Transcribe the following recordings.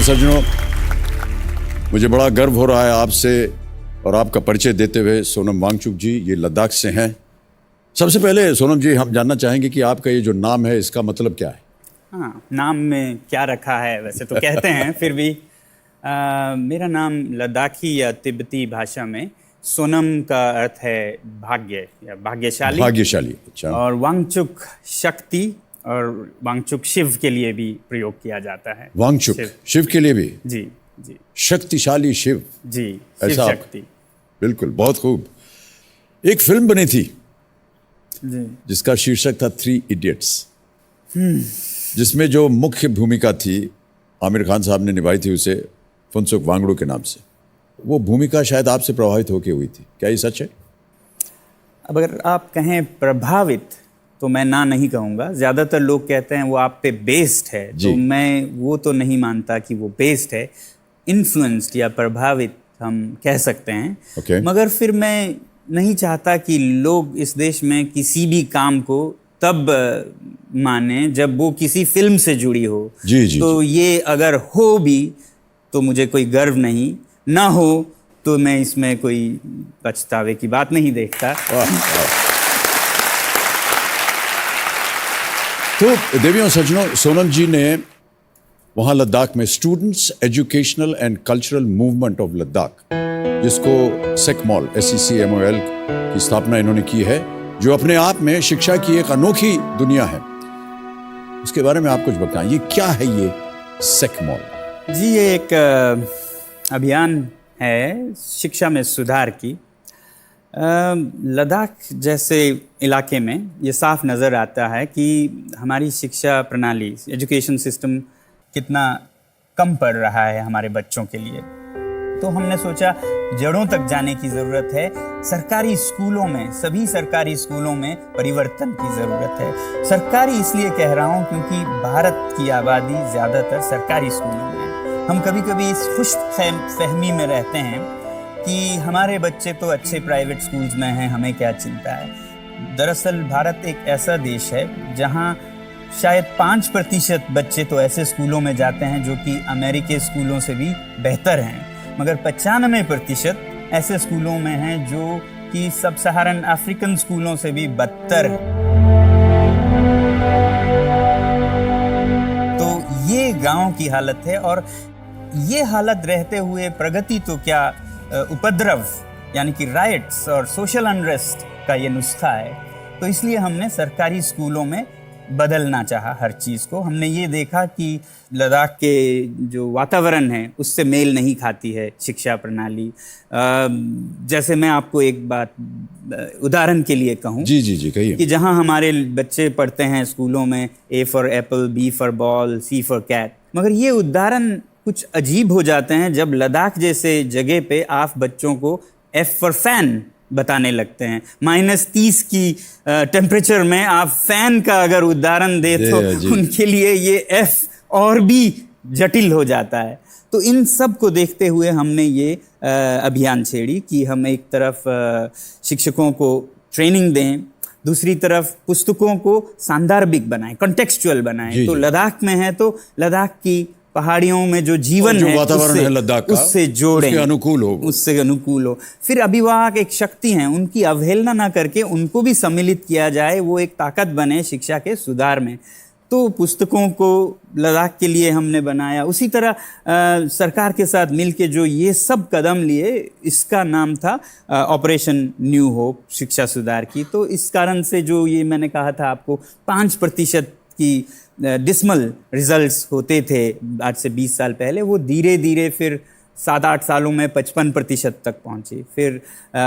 सज्जनों, मुझे बड़ा गर्व हो रहा है आपसे और आपका परिचय देते हुए। सोनम वांगचुक जी ये लद्दाख से हैं। सबसे पहले सोनम जी, हम जानना चाहेंगे कि आपका ये जो नाम है इसका मतलब क्या है? हाँ, नाम में क्या रखा है वैसे तो कहते हैं फिर भी मेरा नाम लद्दाखी या तिब्बती भाषा में सोनम का अर्थ है भाग्य या भाग्यशाली। भाग्यशाली, अच्छा। और वांगचुक शक्ति और वांगचुक शिव के लिए भी प्रयोग किया जाता है। वांगचुक शिव के लिए भी? जी जी। शक्तिशाली शिव। जी, शिव शक्ति। बिल्कुल, बहुत खूब। एक फिल्म बनी थी जी, जिसका शीर्षक था 3 इडियट्स, जिसमें जो मुख्य भूमिका थी आमिर खान साहब ने निभाई थी उसे फुनसुक वांगडू के नाम से। वो भूमिका शायद आपसे प्रभावित होकर हुई थी, क्या ये सच है? अब अगर आप कहें प्रभावित तो मैं ना नहीं कहूँगा। ज़्यादातर लोग कहते हैं वो आप पे बेस्ड है, तो मैं वो तो नहीं मानता कि वो बेस्ड है। इन्फ्लुएंस्ड या प्रभावित हम कह सकते हैं। मगर फिर मैं नहीं चाहता कि लोग इस देश में किसी भी काम को तब माने जब वो किसी फिल्म से जुड़ी हो। तो ये अगर हो भी तो मुझे कोई गर्व नहीं, ना हो तो मैं इसमें कोई पछतावे की बात नहीं देखता। तो देवियों और सज्जनों, सोनम जी ने वहाँ लद्दाख में students educational and cultural movement of Ladakh, जिसको सेकमॉल SECMOL की स्थापना इन्होंने की है, जो अपने आप में शिक्षा की एक अनोखी दुनिया है। उसके बारे में आप कुछ बताएं, ये क्या है ये सेकमॉल? जी, ये एक अभियान है शिक्षा में सुधार की। लद्दाख जैसे इलाके में ये साफ नज़र आता है कि हमारी शिक्षा प्रणाली, एजुकेशन सिस्टम कितना कम पड़ रहा है हमारे बच्चों के लिए। तो हमने सोचा जड़ों तक जाने की ज़रूरत है। सरकारी स्कूलों में, सभी सरकारी स्कूलों में परिवर्तन की ज़रूरत है। सरकारी इसलिए कह रहा हूँ क्योंकि भारत की आबादी ज़्यादातर सरकारी स्कूलों में है। हम कभी कभी इस खुश फहमी में रहते हैं कि हमारे बच्चे तो अच्छे प्राइवेट स्कूल्स में हैं, हमें क्या चिंता है। दरअसल भारत एक ऐसा देश है जहाँ शायद 5% बच्चे तो ऐसे स्कूलों में जाते हैं जो कि अमेरिकी स्कूलों से भी बेहतर हैं, मगर 95% ऐसे स्कूलों में हैं जो कि सब सहारन अफ्रीकन स्कूलों से भी बदतर हैं। तो ये गांव की हालत है, और ये हालत रहते हुए प्रगति तो क्या, उपद्रव यानी कि राइट्स और सोशल अनरेस्ट का ये नुस्खा है। तो इसलिए हमने सरकारी स्कूलों में बदलना चाहा हर चीज़ को। हमने ये देखा कि लद्दाख के जो वातावरण है उससे मेल नहीं खाती है शिक्षा प्रणाली। जैसे मैं आपको एक बात उदाहरण के लिए कहूँ, जी कहिए, कि जहाँ हमारे बच्चे पढ़ते हैं स्कूलों में A for apple, B for ball, C for cat, मगर ये उदाहरण कुछ अजीब हो जाते हैं जब लद्दाख जैसे जगह पे आप बच्चों को F फॉर फैन बताने लगते हैं। -30 की टेम्परेचर में आप फैन का अगर उदाहरण दे तो उनके लिए ये F और भी जटिल हो जाता है। तो इन सब को देखते हुए हमने ये अभियान छेड़ी कि हम एक तरफ शिक्षकों को ट्रेनिंग दें, दूसरी तरफ पुस्तकों को सांदर्भिक बनाएं, कॉन्टेक्सचुअल बनाएं। तो लद्दाख में है तो लद्दाख की पहाड़ियों में जो जीवन है, वातावरण है लद्दाख का, उससे जोड़ें, उससे अनुकूल हो। फिर अभिभावक एक शक्ति हैं, उनकी अवहेलना ना करके उनको भी सम्मिलित किया जाए, वो एक ताकत बने शिक्षा के सुधार में। तो पुस्तकों को लद्दाख के लिए हमने बनाया। उसी तरह सरकार के साथ मिलके जो ये सब कदम लिए, इसका नाम था ऑपरेशन न्यू होप, शिक्षा सुधार की। तो इस कारण से जो ये मैंने कहा था आपको 5% की डिस्मल रिजल्ट्स होते थे आज से 20 साल पहले, वो धीरे धीरे फिर 7-8 सालों में 55% तक पहुंची। फिर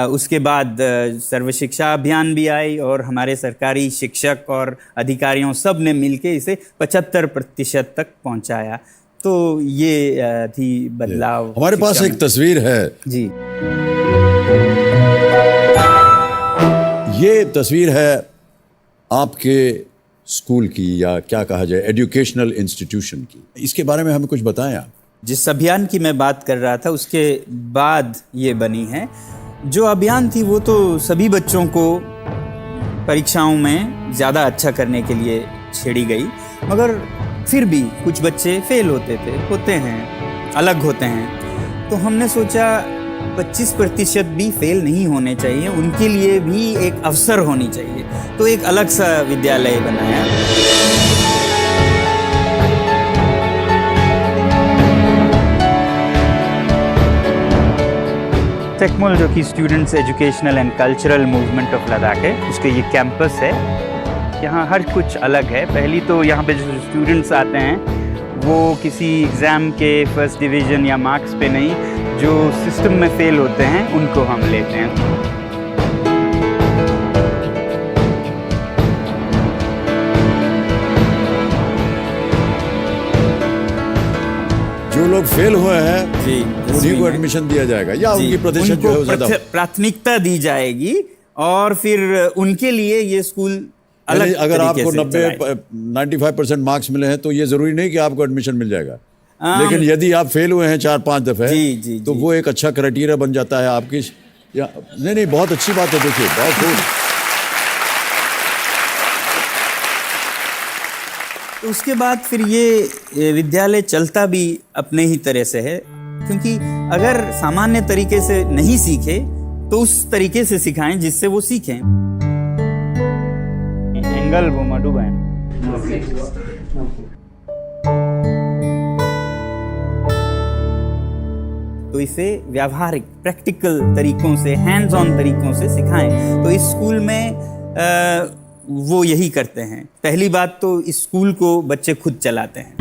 उसके बाद सर्व शिक्षा अभियान भी आई और हमारे सरकारी शिक्षक और अधिकारियों सब ने मिलके इसे 75% तक पहुंचाया। तो ये थी बदलाव। हमारे पास एक तस्वीर है जी, ये तस्वीर है आपके स्कूल की, या क्या कहा जाए, एजुकेशनल इंस्टीट्यूशन की। इसके बारे में हमें कुछ बताएं आप। जिस अभियान की मैं बात कर रहा था उसके बाद ये बनी है। जो अभियान थी वो तो सभी बच्चों को परीक्षाओं में ज़्यादा अच्छा करने के लिए छेड़ी गई, मगर फिर भी कुछ बच्चे फेल होते हैं। अलग होते हैं, तो हमने सोचा 25% भी फेल नहीं होने चाहिए, उनके लिए भी एक अवसर होनी चाहिए, तो एक अलग सा विद्यालय बनाया। टेकमोल जो कि students educational and cultural movement of Ladakh है, उसके ये कैंपस है। यहाँ हर कुछ अलग है। पहली तो यहाँ पे जो स्टूडेंट्स आते हैं वो किसी एग्ज़ाम के फर्स्ट डिवीज़न या मार्क्स पे नहीं, जो सिस्टम में फेल होते हैं उनको हम लेते हैं। जो लोग फेल हुए हैं जी, उन्हीं को एडमिशन दिया जाएगा या उनकी प्रतिशत जो है वो ज्यादा प्राथमिकता दी जाएगी और फिर उनके लिए ये स्कूल अलग अगर आपको तरीके से 95% मार्क्स मिले हैं तो ये जरूरी नहीं कि आपको एडमिशन मिल जाएगा, लेकिन चलाएं। यदि आप फेल हुए हैं 4-5 दफे जी, तो वो एक अच्छा क्राइटेरिया बन जाता है आपकी। नहीं, बहुत अच्छी बात है, देखिए बहुत खूब। तो उसके बाद फिर ये विद्यालय चलता भी अपने ही तरह से है, क्योंकि अगर सामान्य तरीके से नहीं सीखे तो उस तरीके से सिखाएं जिससे वो सीखें। एंगल वो मधुबन तो इसे व्यावहारिक प्रैक्टिकल तरीकों से, हैंड्स ऑन तरीकों से सिखाएं। तो इस स्कूल में वो यही करते हैं। पहली बात तो इस स्कूल को बच्चे खुद चलाते हैं।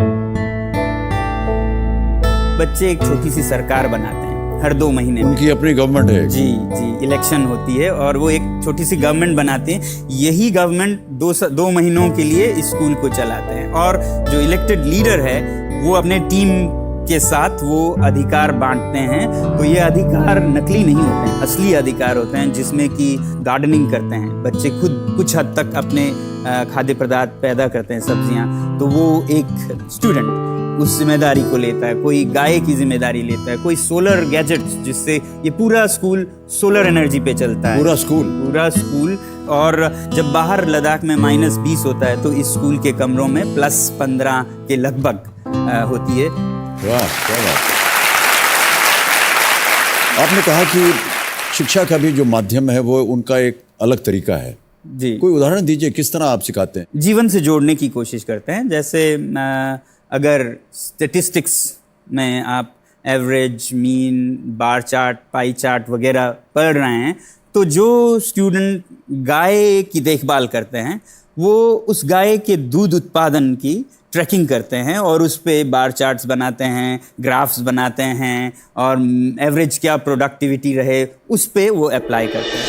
बच्चे एक छोटी सी सरकार बनाते हैं हर 2 महीने में। उनकी अपनी गवर्नमेंट है। जी, इलेक्शन होती है और वो एक छोटी सी गवर्नमेंट बनाते हैं। यही गवर्नमेंट 2 महीनों के लिए इस स्कूल को चलाते हैं और जो इलेक्टेड लीडर है वो अपने टीम के साथ वो अधिकार बांटते हैं। तो ये अधिकार नकली नहीं होते हैं, असली अधिकार होते हैं, जिसमें कि गार्डनिंग करते हैं बच्चे खुद, कुछ हद तक अपने खाद्य पदार्थ पैदा करते हैं, सब्जियां। तो वो एक स्टूडेंट उस जिम्मेदारी को लेता है, कोई गाय की जिम्मेदारी लेता है, कोई सोलर गैजेट्स, जिससे ये पूरा स्कूल सोलर एनर्जी पे चलता है। पूरा स्कूल। और जब बाहर लद्दाख में -20 होता है तो इस स्कूल के कमरों में +15 के लगभग होती है। वाह, क्या बात। आपने कहा कि शिक्षा का भी जो माध्यम है वो उनका एक अलग तरीका है। जी, कोई उदाहरण दीजिए, किस तरह आप सिखाते हैं? जीवन से जोड़ने की कोशिश करते हैं। जैसे अगर स्टेटिस्टिक्स में आप average, mean, bar chart, pie chart वगैरह पढ़ रहे हैं, तो जो स्टूडेंट गाय की देखभाल करते हैं वो उस गाय के दूध उत्पादन की ट्रैकिंग करते हैं और उस पे बार चार्ट्स बनाते हैं, ग्राफ्स बनाते हैं और एवरेज क्या प्रोडक्टिविटी रहे उस पे वो अप्लाई करते हैं।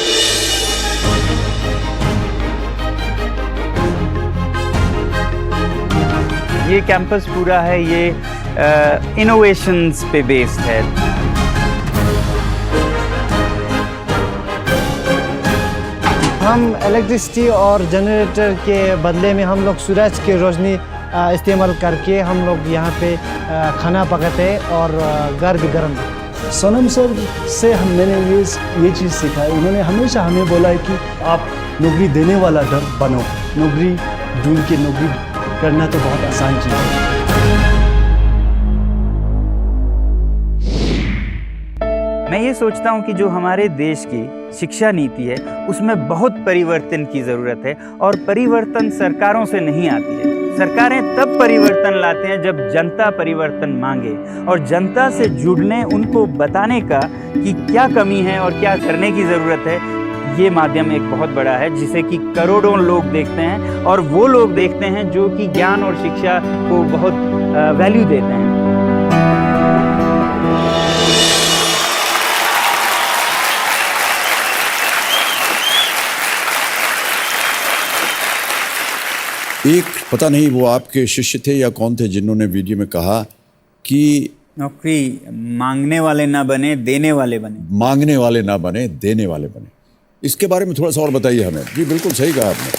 ये कैंपस पूरा है, ये इनोवेशंस पे बेस्ड है। हम इलेक्ट्रिसिटी और जनरेटर के बदले में हम लोग सूरज की रोशनी इस्तेमाल करके हम लोग यहाँ पे खाना पकाते हैं और घर भी गर्म। सोनम सर से मैंने ये चीज़ सीखा है। उन्होंने हमेशा हमें बोला है कि आप नौकरी देने वाला बनो, नौकरी ढूंढ के नौकरी करना तो बहुत आसान चीज़ है। मैं ये सोचता हूँ कि जो हमारे देश की शिक्षा नीति है उसमें बहुत परिवर्तन की ज़रूरत है और परिवर्तन सरकारों से नहीं आती है। सरकारें तब परिवर्तन लाते हैं जब जनता परिवर्तन मांगे और जनता से जुड़ने, उनको बताने का कि क्या कमी है और क्या करने की ज़रूरत है। ये माध्यम एक बहुत बड़ा है जिसे कि करोड़ों लोग देखते हैं और वो लोग देखते हैं जो कि ज्ञान और शिक्षा को बहुत वैल्यू देते हैं। एक पता नहीं वो आपके शिष्य थे या कौन थे जिन्होंने वीडियो में कहा कि नौकरी मांगने वाले ना बने, देने वाले बने। मांगने वाले ना बने, देने वाले बने। इसके बारे में थोड़ा सा और बताइए हमें। जी, बिल्कुल सही कहा आपने।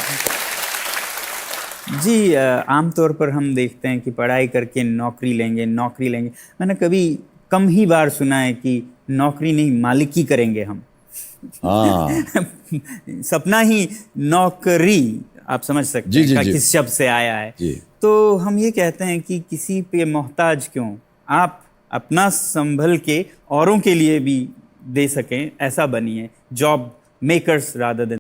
जी, आमतौर पर हम देखते हैं कि पढ़ाई करके नौकरी लेंगे। मैंने कभी कम ही बार सुना है कि नौकरी नहीं, मालिकी करेंगे हम। हाँ। सपना ही नौकरी, आप समझ सकते हैं जी। किस शब्द से आया है। जी। तो हम ये कहते हैं कि किसी पे मोहताज क्यों, आप अपना संभल के औरों के लिए भी दे सकें, ऐसा बनिए, जॉब मेकर्स रादर देन